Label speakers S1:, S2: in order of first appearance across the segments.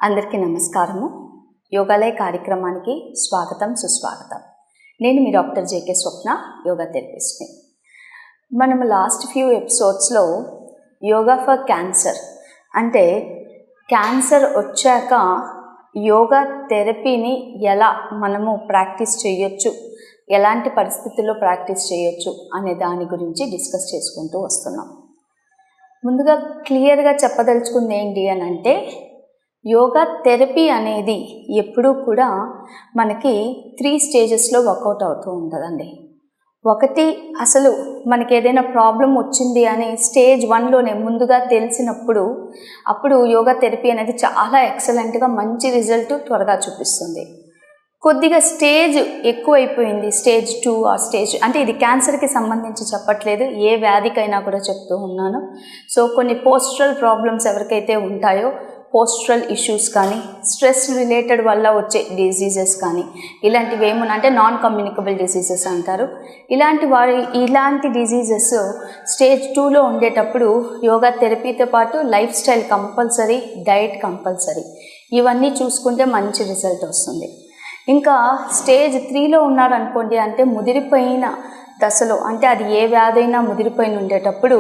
S1: అందరికీ నమస్కారము. యోగాలయ కార్యక్రమానికి స్వాగతం, సుస్వాగతం. నేను మీ డాక్టర్ జేకే స్వప్న, యోగా థెరపిస్ట్ని. మనము లాస్ట్ ఫ్యూ ఎపిసోడ్స్లో యోగా ఫర్ క్యాన్సర్ అంటే క్యాన్సర్ వచ్చాక యోగా థెరపీని ఎలా మనము ప్రాక్టీస్ చేయొచ్చు, ఎలాంటి పరిస్థితుల్లో ప్రాక్టీస్ చేయొచ్చు అనే దాని గురించి డిస్కస్ చేసుకుంటూ వస్తున్నాం. ముందుగా క్లియర్గా చెప్పదలుచుకుంది ఏంటి అని అంటే, యోగా థెరపీ అనేది ఎప్పుడూ కూడా మనకి 3 స్టేజెస్లో వర్కౌట్ అవుతూ ఉంటుందండి. ఒకటి, అసలు మనకి ఏదైనా ప్రాబ్లం వచ్చింది అని స్టేజ్ 1లోనే ముందుగా తెలిసినప్పుడు అప్పుడు యోగా థెరపీ అనేది చాలా ఎక్సలెంట్గా మంచి రిజల్ట్ త్వరగా చూపిస్తుంది. కొద్దిగా స్టేజ్ ఎక్కువైపోయింది, స్టేజ్ 2 ఆ స్టేజ్ అంటే ఇది క్యాన్సర్కి సంబంధించి చెప్పట్లేదు, ఏ వ్యాధికైనా కూడా చెప్తూ ఉన్నాను. సో కొన్ని పోస్టరల్ ప్రాబ్లమ్స్ ఎవరికైతే ఉంటాయో, పోస్టరల్ ఇష్యూస్ కానీ, స్ట్రెస్ రిలేటెడ్ వల్ల వచ్చే డిసీజెస్ కానీ, ఇలాంటివి ఏమన్నా అంటే నాన్ కమ్యూనికబుల్ డిసీజెస్ అంటారు, ఇలాంటి డిసీజెస్ స్టేజ్ 2లో ఉండేటప్పుడు యోగా థెరపీతో పాటు life style compulsory, diet compulsory, ఇవన్నీ చూసుకుంటే మంచి రిజల్ట్ వస్తుంది. ఇంకా స్టేజ్ 3లో ఉన్నారనుకోండి, అంటే ముదిరిపోయిన దశలో, అంటే అది ఏ వ్యాధైనా ముదిరిపోయిన ఉండేటప్పుడు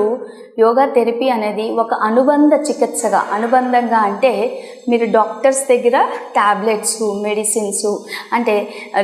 S1: యోగా థెరపీ అనేది ఒక అనుబంధ చికిత్సగా, అనుబంధంగా అంటే మీరు డాక్టర్స్ దగ్గర ట్యాబ్లెట్స్, మెడిసిన్స్ అంటే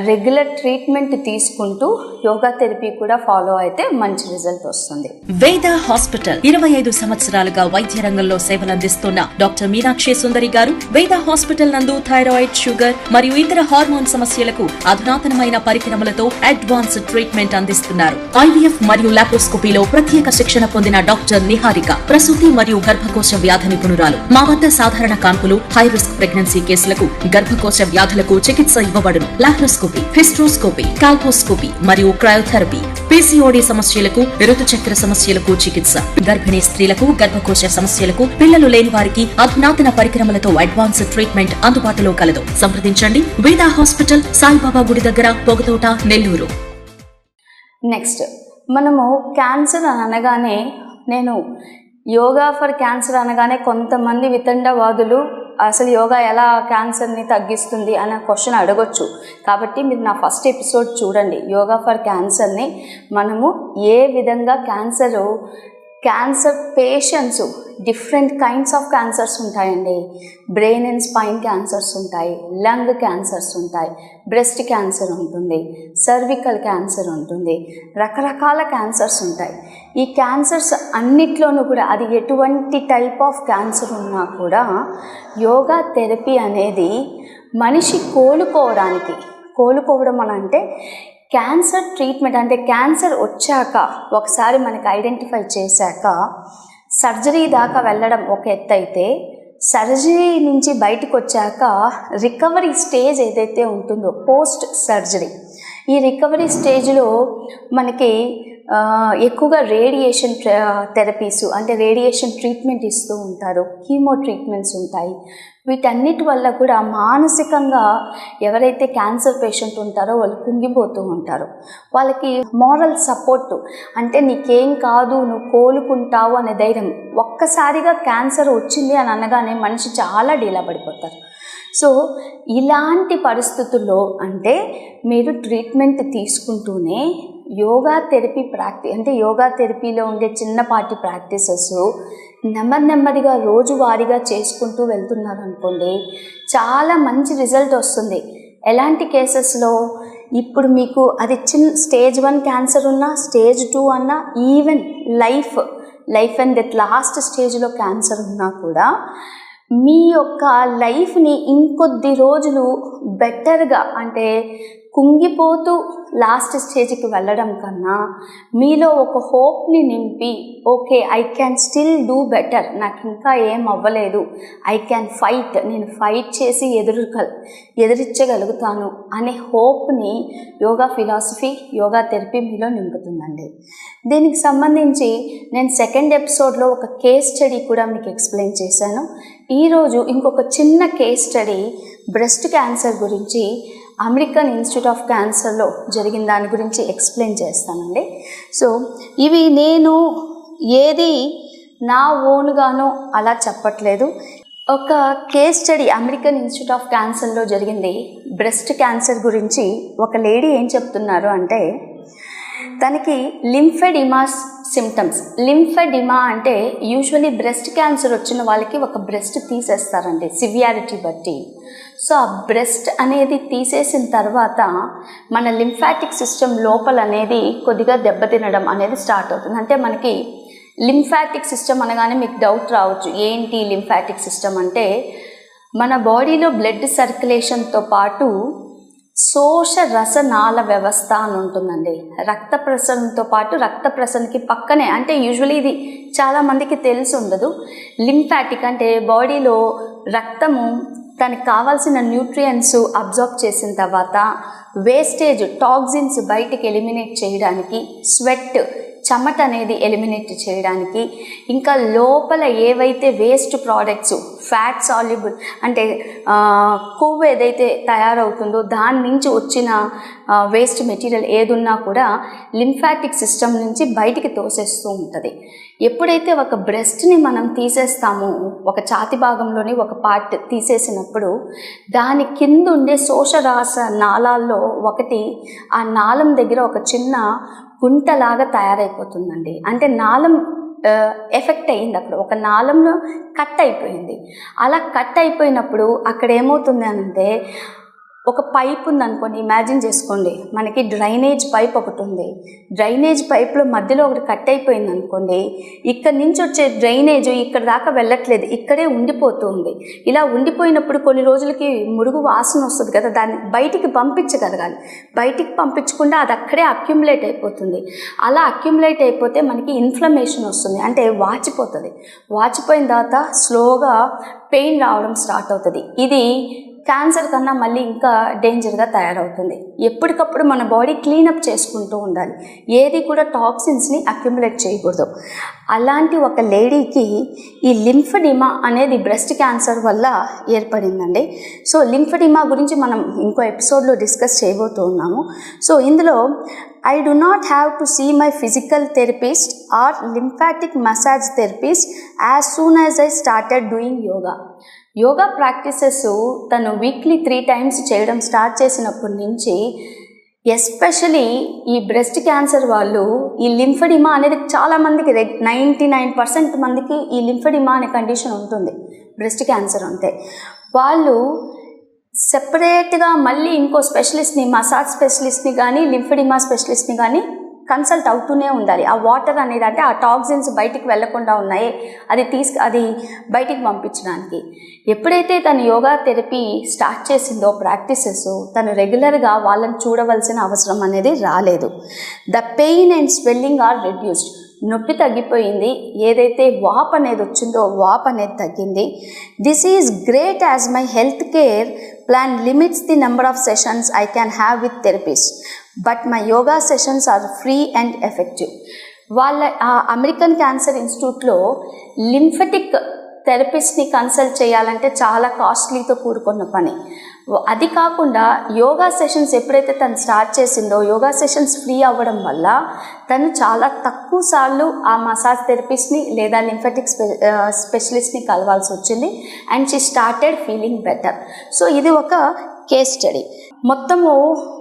S1: రెగ్యులర్ ట్రీట్మెంట్ తీసుకుంటూ యోగా థెరపీ కూడా ఫాలో అయితే మంచి రిజల్ట్ వస్తుంది.
S2: వేద హాస్పిటల్ 25 సంవత్సరాలుగా వైద్య రంగంలో సేవలందిస్తున్న డాక్టర్ మీనాక్షి సుందరి గారు వేద హాస్పిటల్ నందు థైరాయిడ్, షుగర్ మరియు ఇతర హార్మోన్ సమస్యలకు అధునాతనమైన పరికరములతో అడ్వాన్స్డ్ ట్రీట్మెంట్ అందిస్తున్నారు. IVF మరియు లాప్రోస్కోపీలో ప్రత్యేక శిక్షణ పొందిన డాక్టర్ నిహారిక ప్రసూతి మరియు గర్భకోశ వ్యాధి నిపుణురాలు. మా వద్ద సాధారణ కాన్పులు, హై రిస్క్ ప్రెగ్నెన్సీ కేసులకు, గర్భకోశ వ్యాధులకు చికిత్స ఇవ్వబడును. లాప్రోస్కోపీ, హిస్ట్రోస్కోపీ, కాల్పోస్కోపీ మరియు క్రయోథెరపీ, PCOD సమస్యలకు, ఋతుచక్ర సమస్యలకు చికిత్స, గర్భిణీ స్త్రీలకు, గర్భకోశ సమస్యలకు, పిల్లలు లేని వారికి అధునాతన పరికరములతో అడ్వాన్స్ ట్రీట్మెంట్ అందుబాటులో కలదు. సంప్రదించండి. వేద హాస్పిటల్, సాయిబాబా గుడి దగ్గర, పొగతోట, నెల్లూరు.
S1: నెక్స్ట్, మనము క్యాన్సర్ అనగానే, నేను యోగా ఫర్ క్యాన్సర్ అనగానే కొంతమంది వితండవాదులు అసలు యోగా ఎలా క్యాన్సర్ని తగ్గిస్తుంది అనే క్వశ్చన్ అడగొచ్చు. కాబట్టి మీరు నా ఫస్ట్ ఎపిసోడ్ చూడండి. యోగా ఫర్ క్యాన్సర్ని మనము ఏ విధంగా cancer patients, different kinds of cancers ఉంటాయండి. బ్రెయిన్ అండ్ స్పైన్ క్యాన్సర్స్ ఉంటాయి, లంగ్ క్యాన్సర్స్ ఉంటాయి, బ్రెస్ట్ క్యాన్సర్ ఉంటుంది, సర్వికల్ క్యాన్సర్ ఉంటుంది, రకరకాల క్యాన్సర్స్ ఉంటాయి. ఈ క్యాన్సర్స్ అన్నిట్లోనూ కూడా అది ఎటువంటి టైప్ ఆఫ్ క్యాన్సర్ ఉన్నా కూడా యోగా థెరపీ అనేది మనిషి కోలుకోవడం అని అంటే క్యాన్సర్ ట్రీట్మెంట్ అంటే క్యాన్సర్ వచ్చాక ఒకసారి మనకి ఐడెంటిఫై చేశాక సర్జరీ దాకా వెళ్ళడం ఒక ఎత్తు అయితే, సర్జరీ నుంచి బయటకు వచ్చాక రికవరీ స్టేజ్ ఏదైతే ఉంటుందో పోస్ట్ సర్జరీ, ఈ రికవరీ స్టేజ్లో మనకి ఎక్కువగా రేడియేషన్ థెరపీస్ అంటే రేడియేషన్ ట్రీట్మెంట్ ఇస్తూ ఉంటారు, కీమో ట్రీట్మెంట్స్ ఉంటాయి. వీటన్నిటి వల్ల కూడా మానసికంగా ఎవరైతే క్యాన్సర్ పేషెంట్ ఉంటారో వాళ్ళు కుంగిపోతూ ఉంటారు. వాళ్ళకి మోరల్ సపోర్టు అంటే నీకేం కాదు, నువ్వు కోలుకుంటావు అనే ధైర్యం. ఒక్కసారిగా క్యాన్సర్ వచ్చింది అని అనగానే మనిషి చాలా డీలా పడిపోతారు. సో ఇలాంటి పరిస్థితుల్లో అంటే మీరు ట్రీట్మెంట్ తీసుకుంటూనే యోగా థెరపీ అంటే యోగా థెరపీలో ఉండే చిన్నపాటి ప్రాక్టీసెస్ నెమ్మదిగా రోజువారీగా చేసుకుంటూ వెళ్తున్నారనుకోండి, చాలా మంచి రిజల్ట్ వస్తుంది. ఎలాంటి కేసెస్లో, ఇప్పుడు మీకు అది స్టేజ్ 1 క్యాన్సర్ ఉన్నా, స్టేజ్ 2 అన్నా, even life and death last స్టేజ్లో క్యాన్సర్ ఉన్నా కూడా మీ యొక్క లైఫ్ని ఇంకొద్ది రోజులు బెటర్గా అంటే కుంగిపోతూ లాస్ట్ స్టేజ్కి వెళ్ళడం కన్నా మీలో ఒక హోప్ని నింపి, okay I can still do better, నాకు ఇంకా ఏం అవ్వలేదు, ఐ క్యాన్ ఫైట్, నేను ఫైట్ చేసి ఎదిరించగలుగుతాను అనే హోప్ని యోగా ఫిలాసఫీ, యోగా థెరపీ మీలో నింపుతుందండి. దీనికి సంబంధించి నేను సెకండ్ ఎపిసోడ్లో ఒక కేస్ స్టడీ కూడా మీకు ఎక్స్ప్లెయిన్ చేశాను. ఈరోజు ఇంకొక చిన్న కేస్ స్టడీ బ్రెస్ట్ క్యాన్సర్ గురించి అమెరికన్ ఇన్స్టిట్యూట్ ఆఫ్ క్యాన్సర్లో జరిగిన దాని గురించి ఎక్స్ప్లెయిన్ చేస్తానండి. సో ఇవి నేను ఏది నా ఓన్గానో అలా చెప్పట్లేదు. ఒక case study American institute of క్యాన్సర్లో జరిగింది. బ్రెస్ట్ క్యాన్సర్ గురించి ఒక లేడీ ఏం చెప్తున్నారు అంటే, తనకి లింఫెడిమా సిమ్టమ్స్. లింఫెడిమా అంటే యూజువలీ బ్రెస్ట్ క్యాన్సర్ వచ్చిన వాళ్ళకి ఒక బ్రెస్ట్ తీసేస్తారండి సివియారిటీ బట్టి. సో ఆ బ్రెస్ట్ అనేది తీసేసిన తర్వాత మన లింఫాటిక్ సిస్టమ్ లోపల అనేది కొద్దిగా దెబ్బతినడం అనేది స్టార్ట్ అవుతుంది. అంటే మనకి లింఫాటిక్ సిస్టమ్ అనగానే మీకు డౌట్ రావచ్చు, ఏంటి లింఫాటిక్ సిస్టమ్ అంటే, మన బాడీలో బ్లడ్ సర్క్యులేషన్తో పాటు శోష రసనాళ వ్యవస్థ అని ఉంటుందండి. రక్త ప్రసరణతో పాటు రక్త ప్రసరణకి పక్కనే, అంటే యూజువలీ ఇది చాలామందికి తెలిసి ఉండదు. లింఫాటిక్ అంటే బాడీలో రక్తము తనకి కావాల్సిన న్యూట్రియంట్స్ అబ్జర్వ్ చేసిన తర్వాత వేస్టేజ్ టాక్సిన్స్ బయటికి ఎలిమినేట్ చేయడానికి, స్వెట్ చెమట అనేది ఎలిమినేట్ చేయడానికి, ఇంకా లోపల ఏవైతే వేస్ట్ ప్రోడక్ట్స్ ఫ్యాట్ సాల్యుబుల్ అంటే కొవ్వు ఏదైతే తయారవుతుందో దాని నుంచి వచ్చిన వేస్ట్ మెటీరియల్ ఏదున్నా కూడా లింఫాటిక్ సిస్టమ్ నుంచి బయటికి తోసేస్తూ ఉంటుంది. ఎప్పుడైతే ఒక బ్రెస్ట్ని మనం తీసేస్తామో, ఒక ఛాతి భాగంలోని ఒక పార్ట్ తీసేసినప్పుడు దాని కింద ఉండే శోషరాస నాళాల్లో ఒకటి ఆ నాళం దగ్గర ఒక చిన్న గుంటలాగా తయారైపోతుందండి. అంటే నాళం ఎఫెక్ట్ అయ్యింది, అక్కడ ఒక నాళంలో కట్ అయిపోయింది. అలా కట్ అయిపోయినప్పుడు అక్కడ ఏమవుతుంది అంటే, ఒక పైప్ ఉందనుకోండి, ఇమాజిన్ చేసుకోండి, మనకి డ్రైనేజ్ పైప్ ఒకటి ఉంది. డ్రైనేజ్ పైప్లో మధ్యలో ఒకటి కట్ అయిపోయింది అనుకోండి, ఇక్కడ నుంచి వచ్చే డ్రైనేజ్ ఇక్కడ దాకా వెళ్ళట్లేదు, ఇక్కడే ఉండిపోతుంది. ఇలా ఉండిపోయినప్పుడు కొన్ని రోజులకి మురుగు వాసన వస్తుంది కదా, దాన్ని బయటికి పంపించగలగాలి. బయటికి పంపించకుండా అది అక్కడే అక్యుములేట్ అయిపోతుంది. అలా అక్యుములేట్ అయిపోతే మనకి ఇన్ఫ్లమేషన్ వస్తుంది, అంటే వాచిపోతుంది. వాచిపోయిన తర్వాత స్లోగా పెయిన్ రావడం స్టార్ట్ అవుతుంది. ఇది క్యాన్సర్ కన్నా మళ్ళీ ఇంకా డేంజర్గా తయారవుతుంది. ఎప్పటికప్పుడు మన బాడీ క్లీనప్ చేసుకుంటూ ఉండాలి, ఏది కూడా టాక్సిన్స్ని అక్యుములేట్ చేయకూడదు. అలాంటి ఒక లేడీకి ఈ లింఫెడిమా అనేది బ్రెస్ట్ క్యాన్సర్ వల్ల ఏర్పడిందండి. సో లింఫెడిమా గురించి మనం ఇంకో ఎపిసోడ్లో డిస్కస్ చేయబోతూ ఉన్నాము. సో ఇందులో I do not have to see my physical therapist or lymphatic massage therapist as soon as I started doing yoga. Yoga practices తను వీక్లీ 3 times చేయడం స్టార్ట్ చేసినప్పటి నుంచి, ఎస్పెషలీ ఈ బ్రెస్ట్ క్యాన్సర్ వాళ్ళు ఈ లింఫెడిమా అనేది చాలామందికి 99% మందికి ఈ లింఫెడిమా అనే కండిషన్ ఉంటుంది. బ్రెస్ట్ క్యాన్సర్ అంటే వాళ్ళు సెపరేట్గా మళ్ళీ ఇంకో స్పెషలిస్ట్ని, మసాజ్ స్పెషలిస్ట్ని కానీ లింఫెడిమా స్పెషలిస్ట్ని కానీ కన్సల్ట్ అవుతూనే ఉండాలి. ఆ వాటర్ అనేది, అంటే ఆ టాక్సిన్స్ బయటికి వెళ్లకుండా ఉన్నాయి, అది బయటికి పంపించడానికి. ఎప్పుడైతే తను యోగా థెరపీ స్టార్ట్ చేసిందో ప్రాక్టీసెస్, తను రెగ్యులర్గా వాళ్ళని చూడవలసిన అవసరం అనేది రాలేదు. The pain and swelling are reduced. నొప్పి తగ్గిపోయింది, ఏదైతే వాప్ అనేది వచ్చిందో వాప్ అనేది తగ్గింది. This is great as my health care plan limits the number of sessions I can have with therapist, but my yoga sessions are free and effective. వాళ్ళ అమెరికన్ క్యాన్సర్ ఇన్స్టిట్యూట్లో లింఫెటిక్ థెరపిస్ట్ని కన్సల్ట్ చేయాలంటే చాలా కాస్ట్లీతో కూడుకున్న పని. అది కాకుండా యోగా సెషన్స్ ఎప్పుడైతే తను స్టార్ట్ చేసిందో, యోగా సెషన్స్ ఫ్రీ అవ్వడం వల్ల తను చాలా తక్కువ సార్లు ఆ మసాజ్ థెరపిస్ట్ని లేదా లింఫెటిక్ స్పెషలిస్ట్ని కలవాల్సి వచ్చింది. And she started feeling better. So ఇది ఒక కేస్ స్టడీ. మొత్తము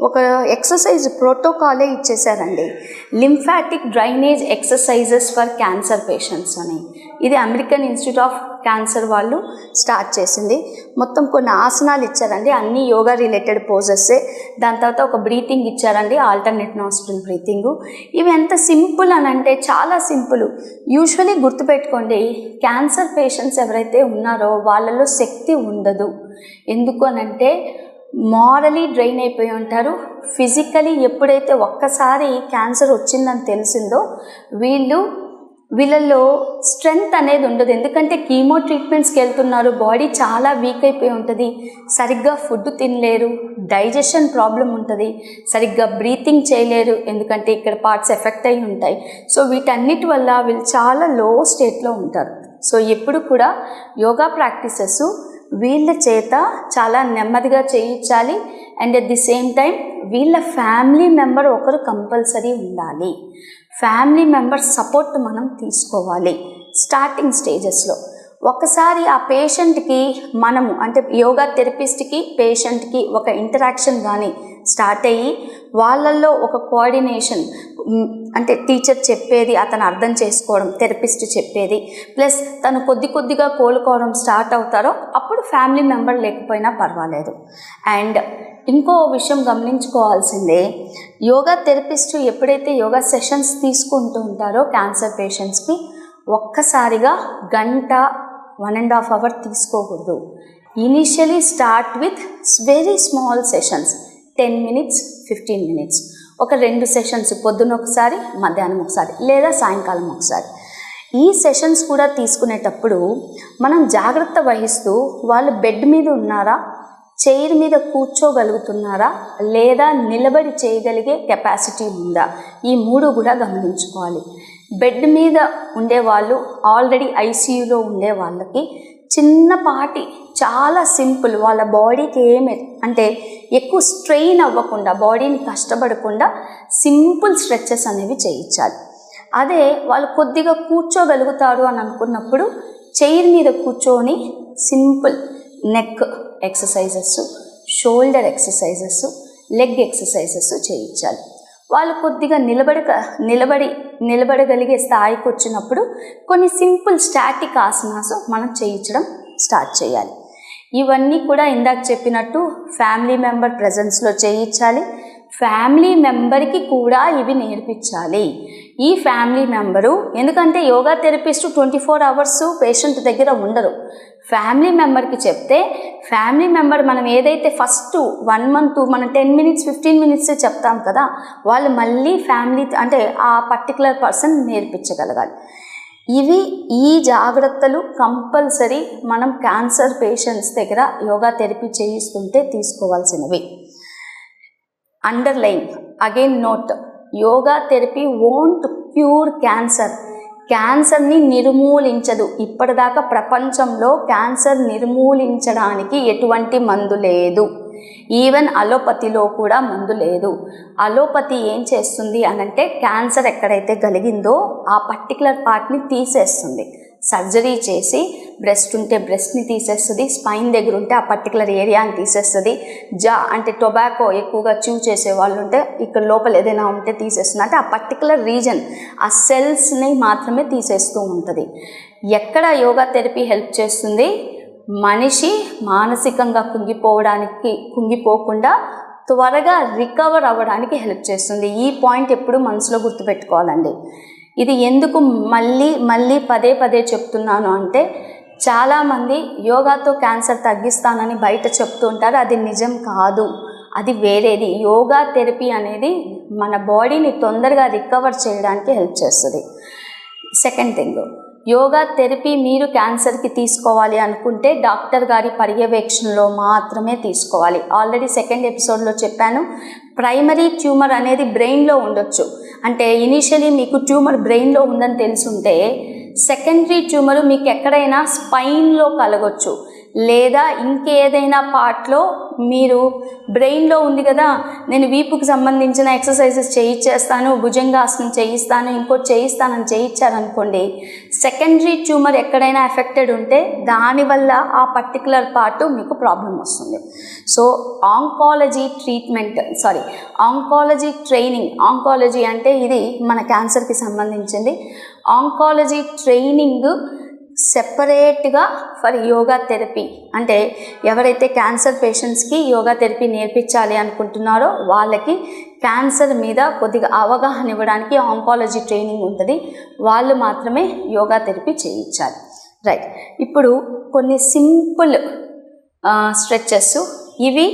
S1: ఒక ఎక్సర్సైజ్ ప్రోటోకాలే ఇచ్చేసారండి, lymphatic drainage exercises for cancer patients అని. ఇది అమెరికన్ ఇన్స్టిట్యూట్ ఆఫ్ క్యాన్సర్ వాళ్ళు స్టార్ట్ చేసింది. మొత్తం కొన్ని ఆసనాలు ఇచ్చారండి, అన్ని యోగా రిలేటెడ్ పోజెస్సే. దాని తర్వాత ఒక బ్రీతింగ్ ఇచ్చారండి, ఆల్టర్నేట్ నాస్ట్రిల్ బ్రీతింగు. ఇవి ఎంత సింపుల్ అని అంటే చాలా సింపుల్. యూజువలీ గుర్తుపెట్టుకోండి, క్యాన్సర్ పేషెంట్స్ ఎవరైతే ఉన్నారో వాళ్ళలో శక్తి ఉండదు. ఎందుకు అనంటే మారలీ డ్రైన్ అయిపోయి ఉంటారు. ఫిజికలీ ఎప్పుడైతే ఒక్కసారి క్యాన్సర్ వచ్చిందని తెలిసిందో వీళ్ళల్లో స్ట్రెంగ్త్ అనేది ఉండదు. ఎందుకంటే కీమో ట్రీట్మెంట్స్కి వెళ్తున్నారు, బాడీ చాలా వీక్ అయిపోయి ఉంటుంది, సరిగ్గా ఫుడ్ తినలేరు, డైజెషన్ ప్రాబ్లం ఉంటుంది, సరిగ్గా బ్రీతింగ్ చేయలేరు, ఎందుకంటే ఇక్కడ పార్ట్స్ ఎఫెక్ట్ అయి ఉంటాయి. సో వీటన్నిటి వల్ల వీళ్ళు చాలా లో స్టేట్లో ఉంటారు. సో ఎప్పుడు కూడా యోగా ప్రాక్టీసెస్ వీళ్ళ చేత చాలా నెమ్మదిగా చేయించాలి. And at the same time వీళ్ళ ఫ్యామిలీ మెంబర్ ఒకరు కంపల్సరీ ఉండాలి. ఫ్యామిలీ మెంబర్ సపోర్ట్ మనం తీసుకోవాలి స్టార్టింగ్ స్టేజెస్లో. ఒకసారి ఆ పేషెంట్కి మనము అంటే యోగా థెరపిస్ట్కి పేషెంట్కి ఒక ఇంటరాక్షన్ కానీ స్టార్ట్ అయ్యి వాళ్ళల్లో ఒక కోఆర్డినేషన్, అంటే టీచర్ చెప్పేది అతను అర్థం చేసుకోవడం, థెరపిస్ట్ చెప్పేది ప్లస్ తను కొద్దిగా కోలుకోవడం స్టార్ట్ అవుతారో అప్పుడు ఫ్యామిలీ మెంబర్ లేకపోయినా పర్వాలేదు. అండ్ ఇంకో విషయం గమనించుకోవాల్సిందే, యోగా థెరపిస్ట్ ఎప్పుడైతే యోగా సెషన్స్ తీసుకుంటూ ఉంటారో క్యాన్సర్ పేషెంట్స్కి ఒక్కసారిగా గంట 1.5 hours తీసుకోకూడదు. Initially start with very small sessions, 10 minutes 15 minutes, ఒక 2 సెషన్స్, పొద్దున్న ఒకసారి, మధ్యాహ్నం ఒకసారి, లేదా సాయంకాలం ఒకసారి. ఈ సెషన్స్ కూడా తీసుకునేటప్పుడు మనం జాగ్రత్త వహిస్తూ వాళ్ళు బెడ్ మీద ఉన్నారా, చైర్ మీద కూర్చోగలుగుతున్నారా, లేదా నిలబడి చేయగలిగే కెపాసిటీ ఉందా, ఈ 3 కూడా గమనించుకోవాలి. బెడ్ మీద ఉండేవాళ్ళు, ఆల్రెడీ ఐసీయూలో ఉండే వాళ్ళకి చిన్నపాటి చాలా సింపుల్, వాళ్ళ బాడీకి ఏమి అంటే ఎక్కువ స్ట్రెయిన్ అవ్వకుండా, బాడీని కష్టపడకుండా సింపుల్ స్ట్రెచెస్ అనేవి చేయించాలి. అదే వాళ్ళు కొద్దిగా కూర్చోగలుగుతారు అని అనుకున్నప్పుడు చైర్ మీద కూర్చొని simple neck exercises, shoulder exercises, leg exercises చేయించాలి. వాళ్ళు కొద్దిగా నిలబడగలిగే స్థాయికి వచ్చినప్పుడు కొన్ని సింపుల్ స్టాటిక్ ఆసనాస్ మనం చేయించడం స్టార్ట్ చేయాలి. ఇవన్నీ కూడా ఇందాక చెప్పినట్టు ఫ్యామిలీ మెంబర్ ప్రెజెన్స్లో చేయించాలి. ఫ్యామిలీ మెంబర్కి కూడా ఇవి నేర్పించాలి. ఈ ఫ్యామిలీ మెంబరు, ఎందుకంటే యోగా థెరపిస్ట్ 24 hours పేషెంట్ దగ్గర ఉండరు. ఫ్యామిలీ మెంబర్కి చెప్తే ఫ్యామిలీ మెంబర్ మనం ఏదైతే ఫస్ట్ 1 month మనం 10 minutes 15 minutes చెప్తాం కదా, వాళ్ళు మళ్ళీ ఫ్యామిలీ అంటే ఆ పర్టికులర్ పర్సన్ నేర్పించగలగాలి. ఈ జాగ్రత్తలు కంపల్సరీ మనం క్యాన్సర్ పేషెంట్స్ దగ్గర యోగా థెరపీ చేయిస్తుంటే తీసుకోవాల్సినవి. Underline again note, yoga therapy won't cure cancer. క్యాన్సర్ని నిర్మూలించదు. ఇప్పటిదాకా ప్రపంచంలో క్యాన్సర్ నిర్మూలించడానికి ఎటువంటి మందు లేదు. ఈవెన్ అలోపతిలో కూడా మందు లేదు. అలోపతి ఏం చేస్తుంది అనంటే క్యాన్సర్ ఎక్కడైతే కలిగిందో ఆ పర్టికులర్ పార్ట్ని తీసేస్తుంది. సర్జరీ చేసి బ్రెస్ట్ ఉంటే బ్రెస్ట్ని తీసేస్తుంది, స్పైన్ దగ్గర ఉంటే ఆ పర్టికులర్ ఏరియాని తీసేస్తుంది, అంటే టొబాకో ఎక్కువగా చూ చేసే వాళ్ళు ఉంటే ఇక్కడ లోపల ఏదైనా ఉంటే తీసేస్తుంది. అంటే ఆ పర్టికులర్ రీజన్ ఆ సెల్స్ని మాత్రమే తీసేస్తూ ఉంటుంది. ఎక్కడ యోగా థెరపీ హెల్ప్ చేస్తుంది? మనిషి మానసికంగా కుంగిపోకుండా త్వరగా రికవర్ అవ్వడానికి హెల్ప్ చేస్తుంది. ఈ పాయింట్ ఎప్పుడు మనసులో గుర్తుపెట్టుకోవాలండి. ఇది ఎందుకు మళ్ళీ పదే చెప్తున్నాను అంటే, చాలామంది యోగాతో క్యాన్సర్ తగ్గిస్తానని బయట చెప్తూ ఉంటారు. అది నిజం కాదు, అది వేరేది. యోగా థెరపీ అనేది మన బాడీని తొందరగా రికవర్ చేయడానికి హెల్ప్ చేస్తుంది. సెకండ్ థింగ్, యోగా థెరపీ మీరు క్యాన్సర్కి తీసుకోవాలి అనుకుంటే డాక్టర్ గారి పర్యవేక్షణలో మాత్రమే తీసుకోవాలి. ఆల్రెడీ 2nd episodeలో చెప్పాను, ప్రైమరీ ట్యూమర్ అనేది బ్రెయిన్లో ఉండొచ్చు. అంటే ఇనీషియలీ మీకు ట్యూమర్ బ్రెయిన్లో ఉందని తెలుసుంటే సెకండరీ ట్యూమర్ మీకు ఎక్కడైనా స్పైన్లో కలగొచ్చు, లేదా ఇంకేదైనా పార్ట్లో మీరు బ్రెయిన్లో ఉంది కదా, నేను వీపుకి సంబంధించిన ఎక్సర్సైజెస్ చేయిస్తాను, భుజంగాసనం చేయిస్తాను, ఇంకోటి చేయిస్తానని చేయించారనుకోండి, సెకండరీ ట్యూమర్ ఎక్కడైనా ఎఫెక్టెడ్ ఉంటే దానివల్ల ఆ పర్టికులర్ పార్ట్ మీకు ప్రాబ్లం వస్తుంది. సో ఆంకాలజీ ట్రైనింగ్, ఆంకాలజీ అంటే ఇది మన క్యాన్సర్కి సంబంధించింది. ఆంకాలజీ ట్రైనింగ్ సెపరేట్గా ఫర్ యోగా థెరపీ, అంటే ఎవరైతే క్యాన్సర్ పేషెంట్స్కి యోగా థెరపీ నేర్పించాలి అనుకుంటున్నారో వాళ్ళకి క్యాన్సర్ మీద కొద్దిగా అవగాహన ఇవ్వడానికి ఆంకాలజీ ట్రైనింగ్ ఉంటుంది. వాళ్ళు మాత్రమే యోగా థెరపీ చేయించాలి. రైట్, ఇప్పుడు కొన్ని సింపుల్ స్ట్రెచెస్, ఇవి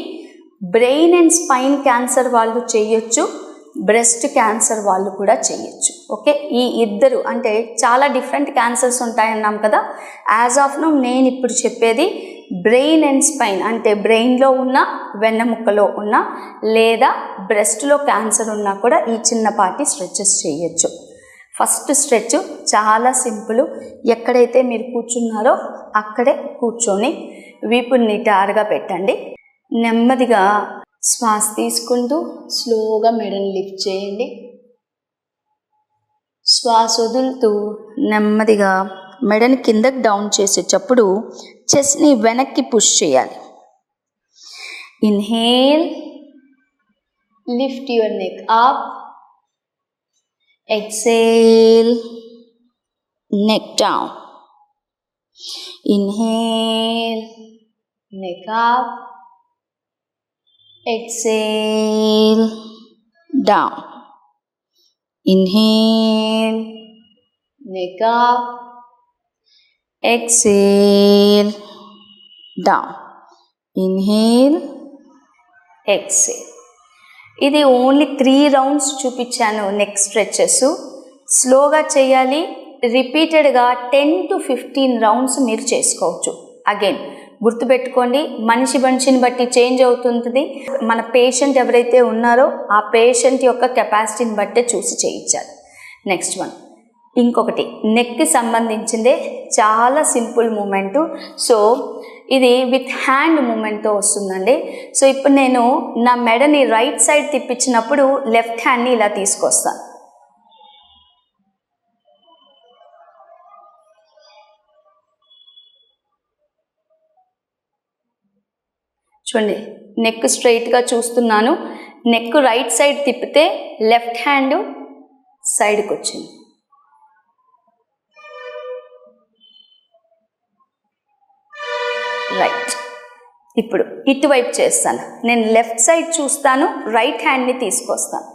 S1: బ్రెయిన్ అండ్ స్పైన్ క్యాన్సర్ వాళ్ళు చేయొచ్చు, బ్రెస్ట్ క్యాన్సర్ వాళ్ళు కూడా చేయొచ్చు. ఓకే, ఈ ఇద్దరు అంటే చాలా డిఫరెంట్ క్యాన్సర్స్ ఉంటాయన్నాం కదా. యాజ్ ఆఫ్ నౌ నేను ఇప్పుడు చెప్పేది బ్రెయిన్ అండ్ స్పైన్, అంటే బ్రెయిన్లో ఉన్న, వెన్నెముక్కలో ఉన్న, లేదా బ్రెస్ట్లో క్యాన్సర్ ఉన్నా కూడా ఈ చిన్నపాటి స్ట్రెచెస్ చేయొచ్చు. ఫస్ట్ స్ట్రెచ్ చాలా సింపుల్. ఎక్కడైతే మీరు కూర్చున్నారో అక్కడే కూర్చొని వీపుని నిటారుగా పెట్టండి. నెమ్మదిగా శ్వాస తీసుకుంటూ స్లోగా మెడని లిఫ్ట్ చేయండి. శ్వాస వదులుతూ నెమ్మదిగా మెడని కిందకి డౌన్ చేసేటప్పుడు చెస్ట్ని వెనక్కి పుష్ చేయాలి. Inhale, lift your neck up. Exhale, neck down. Inhale, neck up. Exhale, down. Inhale, neck up. Exhale, down. Inhale, exhale. ఇది ఓన్లీ 3 రౌండ్స్ చూపించాను. నెక్ స్ట్రెచెస్ స్లోగా చేయాలి. రిపీటెడ్గా 10 to 15 రౌండ్స్ మీరు చేసుకోవచ్చు. అగైన్ గుర్తుపెట్టుకోండి, మనిషిని బట్టి చేంజ్ అవుతుంది. మన పేషెంట్ ఎవరైతే ఉన్నారో ఆ పేషెంట్ యొక్క కెపాసిటీని బట్టే చూసి చేయించాలి. నెక్స్ట్ వన్, ఇంకొకటి నెక్కి సంబంధించిందే, చాలా సింపుల్ మూమెంటు. సో ఇది విత్ హ్యాండ్ మూమెంట్తో వస్తుందండి. సో ఇప్పుడు నేను నా మెడని రైట్ సైడ్ తిప్పించినప్పుడు లెఫ్ట్ హ్యాండ్ని ఇలా తీసుకొస్తాను. చూడండి, నెక్ స్ట్రైట్గా చూస్తున్నాను. నెక్ రైట్ సైడ్ తిప్పితే లెఫ్ట్ హ్యాండ్ సైడ్కి వచ్చింది. రైట్. ఇప్పుడు ఇటువైపు చేస్తాను. నేను లెఫ్ట్ సైడ్ చూస్తాను, రైట్ హ్యాండ్ని తీసుకొస్తాను.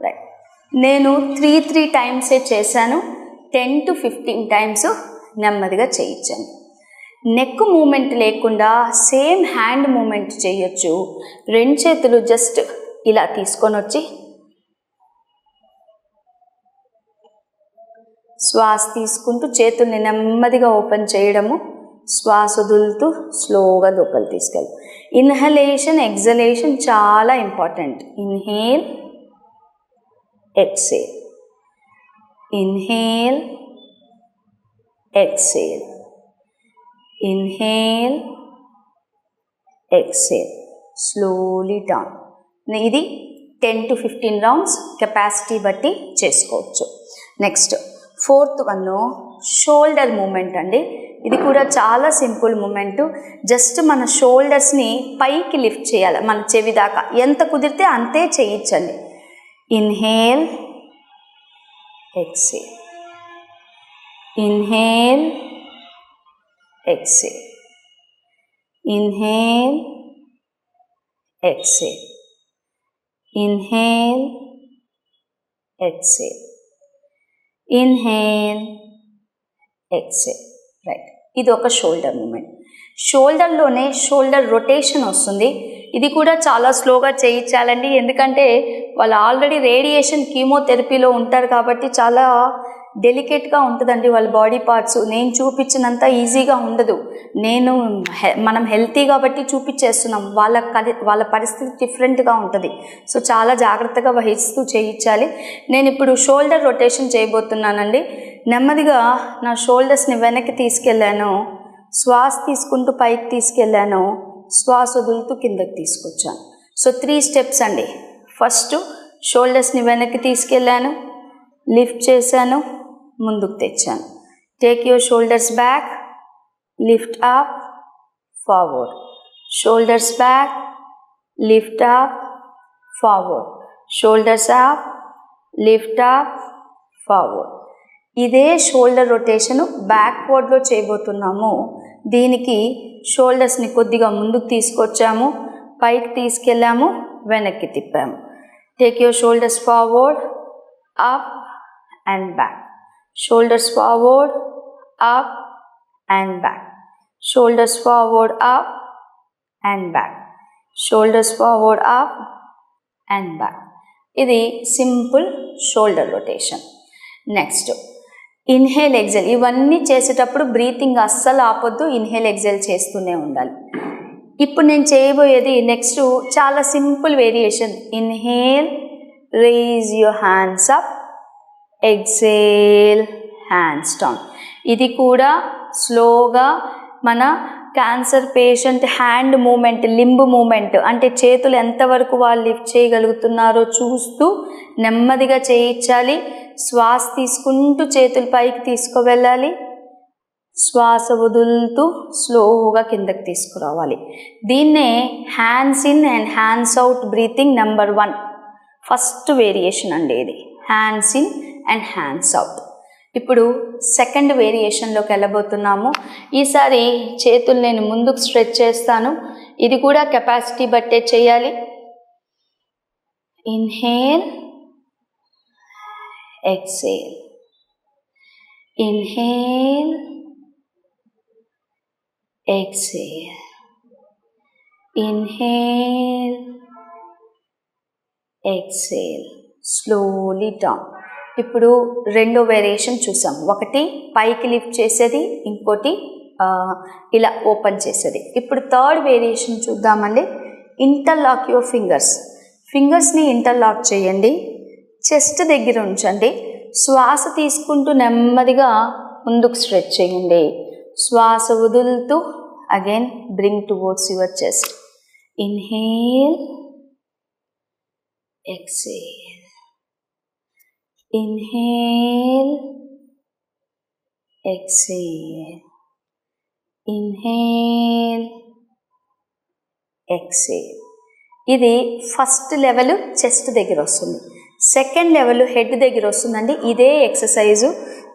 S1: రైట్. నేను 3 టైమ్సే చేశాను. 10 to 15 టైమ్స్ నెమ్మదిగా చేయించాను. నెక్ మూమెంట్ లేకుండా సేమ్ హ్యాండ్ మూమెంట్ చేయొచ్చు. 2 చేతులు జస్ట్ ఇలా తీసుకొని వచ్చి శ్వాస తీసుకుంటూ చేతుల్ని నెమ్మదిగా ఓపెన్ చేయడము, శ్వాస వదులుతూ స్లోగా లోపలి తీసుకెళ్ళి. ఇన్హలేషన్, ఎక్సలేషన్ చాలా important. Inhale, exhale. Inhale, exhale. Inhale, exhale. Slowly down. ఇది 10 to 15 రౌండ్స్ కెపాసిటీ బట్టి చేసుకోవచ్చు. Next 4th one, shoulder moment అండి. ఇది కూడా చాలా సింపుల్ మూమెంట్. జస్ట్ మన షోల్డర్స్ని పైకి లిఫ్ట్ చేయాలి, మన చెవి దాకా. ఎంత కుదిరితే అంతే చేయించండి. Inhale, exhale. Inhale, exhale. Inhale, exhale. Inhale, exhale. Inhale, exhale. Right. ఇది ఒక షోల్డర్ మూమెంట్. షోల్డర్లోనే షోల్డర్ రొటేషన్ వస్తుంది. ఇది కూడా చాలా స్లోగా చేయించాలండి, ఎందుకంటే వాళ్ళు ఆల్రెడీ రేడియేషన్ కీమోథెరపీలో ఉంటారు కాబట్టి చాలా డెలికేట్గా ఉంటుందండి వాళ్ళ బాడీ పార్ట్స్. నేను చూపించినంత ఈజీగా ఉండదు. మనం హెల్తీ కాబట్టి చూపించేస్తున్నాం, వాళ్ళ పరిస్థితి డిఫరెంట్గా ఉంటుంది. సో చాలా జాగ్రత్తగా వహిస్తూ చేయించాలి. నేను ఇప్పుడు షోల్డర్ రొటేషన్ చేయబోతున్నానండి. నెమ్మదిగా నా షోల్డర్స్ని వెనక్కి తీసుకెళ్ళాను, శ్వాస తీసుకుంటూ పైకి తీసుకెళ్ళాను, శ్వాస వదులుతూ కిందకి తీసుకొచ్చాను. సో 3 స్టెప్స్ అండి. ఫస్ట్ షోల్డర్స్ని వెనక్కి తీసుకెళ్ళాను, లిఫ్ట్ చేశాను, ముందుకు తెచ్చాను. Take your shoulders back, lift up, forward. Shoulders back, lift up, forward. Shoulders up, lift up, forward. ఇదే షోల్డర్ రొటేషను బ్యాక్వర్డ్లో చేయబోతున్నాము. దీనికి షోల్డర్స్ని కొద్దిగా ముందుకు తీసుకొచ్చాము, పైకి తీసుకెళ్ళాము, వెనక్కి తిప్పాము. Take your shoulders forward, up and back. Shoulders forward, up and back. Shoulders forward, up and back. Shoulders forward, up and back. ఇది simple shoulder rotation. Next inhale, exhale. ఇవన్నీ చేసేటప్పుడు బ్రీతింగ్ అస్సలు ఆపొద్దు, ఇన్హేల్ ఎక్సెల్ చేస్తూనే ఉండాలి. ఇప్పుడు నేను చేయబోయేది next చాలా simple variation. Inhale, raise your hands up, exhale, hands down. ఇది కూడా స్లోగా మన cancer patient hand movement, limb movement అంటే చేతులు ఎంతవరకు వాళ్ళు లిఫ్ట్ చేయగలుగుతున్నారో చూస్తూ నెమ్మదిగా చేయించాలి. శ్వాస తీసుకుంటూ చేతులు పైకి తీసుకువెళ్ళాలి, శ్వాస వదులుతూ స్లోగా కిందకి తీసుకురావాలి. దీన్నే hands in and hands out breathing number 1 first variation అండి ఇది, hands in and hands out. ఇప్పుడు సెకండ్ వేరియేషన్లోకి వెళ్ళబోతున్నాము. ఈసారి చేతులు నేను ముందుకు స్ట్రెచ్ చేస్తాను, ఇది కూడా కెపాసిటీ బట్టే చేయాలి. Inhale, exhale, inhale, exhale, inhale, exhale, slowly down. ఇప్పుడు రెండో వేరియేషన్ చూసాం, ఒకటి పైకి లిఫ్ట్ చేసేది, ఇంకోటి ఇలా ఓపెన్ చేసేది. ఇప్పుడు థర్డ్ వేరియేషన్ చూద్దామండి. ఇంటర్లాక్ యువర్ ఫింగర్స్ని ఇంటర్లాక్ చేయండి, చెస్ట్ దగ్గర ఉంచండి, శ్వాస తీసుకుంటూ నెమ్మదిగా ముందుకు స్ట్రెచ్ చేయండి. శ్వాస వదులుతూ again bring towards your chest. Inhale, exhale, inhale, exhale, inhale, exhale. ఇది ఫస్ట్ లెవెల్ చెస్ట్ దగ్గర వస్తుంది. సెకండ్ లెవెల్ హెడ్ దగ్గర వస్తుందండి. ఇదే ఎక్సర్సైజు.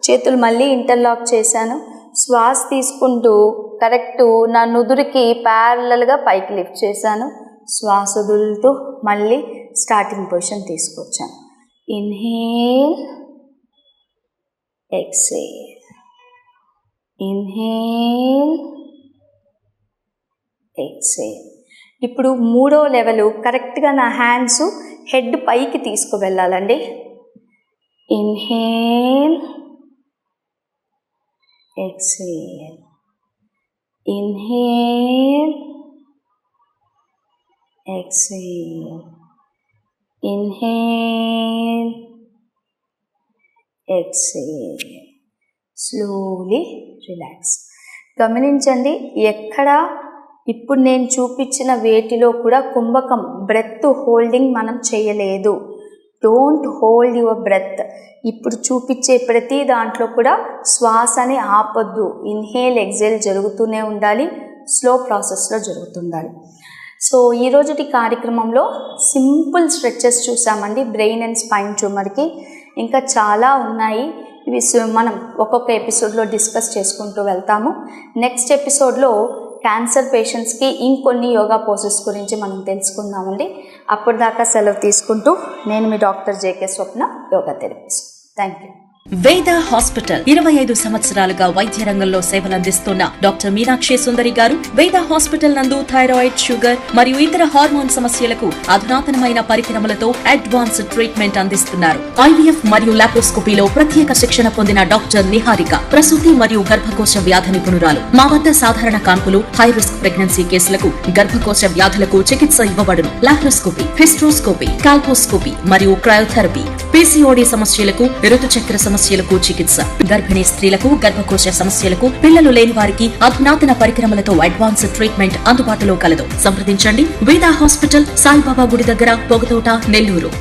S1: చేతులు మళ్ళీ ఇంటర్లాక్ చేశాను, శ్వాస తీసుకుంటూ కరెక్ట్ నా నుదురికి ప్యారలల్గా పైకి లిఫ్ట్ చేశాను, శ్వాస వదులుతూ మళ్ళీ స్టార్టింగ్ పొజిషన్ తీసుకొచ్చాను. Inhale, exhale, inhale, exhale. ఇప్పుడు మూడో లెవెల్ కరెక్ట్గా నా హ్యాండ్స్ హెడ్ పైకి తీసుకువెళ్ళాలండి. Inhale, exhale, inhale, exhale, inhale, exhale, slowly relax. గమనించండి, ఎక్కడ ఇప్పుడు నేను చూపించిన వేటిలో కూడా కుంభకం బ్రెత్ హోల్డింగ్ మనం చేయలేదు. Don't hold your breath. ఇప్పుడు చూపించే ప్రతి దాంట్లో కూడా శ్వాసని ఆపొద్దు. ఇన్హేల్, ఎక్సేల్ జరుగుతూనే ఉండాలి, స్లో ప్రాసెస్లో జరుగుతుండాలి. సో ఈరోజుటి కార్యక్రమంలో సింపుల్ స్ట్రెచెస్ చూసామండి బ్రెయిన్ అండ్ స్పైన్ ట్యూమర్కి. ఇంకా చాలా ఉన్నాయి, ఇవి మనం ఒక్కొక్క ఎపిసోడ్లో డిస్కస్ చేసుకుంటూ వెళ్తాము. నెక్స్ట్ ఎపిసోడ్లో క్యాన్సర్ పేషెంట్స్కి ఇంకొన్ని యోగా పోసెస్ గురించి మనం తెలుసుకుందామండి. అప్పటిదాకా సెలవు తీసుకుంటూ నేను మీ doctor JK Swapna, yoga therapist. Thank you.
S2: Veda hospital 25 సంవత్సరాలుగా వైద్య రంగంలో సేవలందిస్తున్న డాక్టర్ మీనాక్షి సుందరి గారు వేద హాస్పిటల్ నందు థైరాయిడ్, షుగర్ మరియు ఇతర హార్మోన్ సమస్యలకు అధునాతనమైన పరికరములతో అడ్వాన్స్డ్ ట్రీట్మెంట్ అందిస్తున్నారు. ఐవీఎఫ్ మరియు లాప్రోస్కోపీలో ప్రత్యేక శిక్షణ పొందిన డాక్టర్ నిహారిక ప్రసూతి మరియు గర్భకోశ వ్యాధి నిపుణురాలు. మా వద్ద సాధారణ కాన్పులు, హై రిస్క్ ప్రెగ్నెన్సీ కేసులకు, గర్భకోశ వ్యాధులకు చికిత్స ఇవ్వబడును. లాప్రోస్కోపీ, హిస్ట్రోస్కోపీ, కాల్పోస్కోపీ మరియు క్రయోథెరపీ, పీసీఓడి సమస్యలకు, ఋతుచక్ర సమస్యలకు చికిత్స, గర్భిణీ స్త్రీలకు, గర్భకోశ సమస్యలకు, పిల్లలు లేని వారికి అధునాతన పరికరములతో అడ్వాన్స్డ్ ట్రీట్మెంట్ అందుబాటులో కలదు. సంప్రదించండి. వేద హాస్పిటల్, సాయిబాబా గుడి దగ్గర, పొగతోట, నెల్లూరు.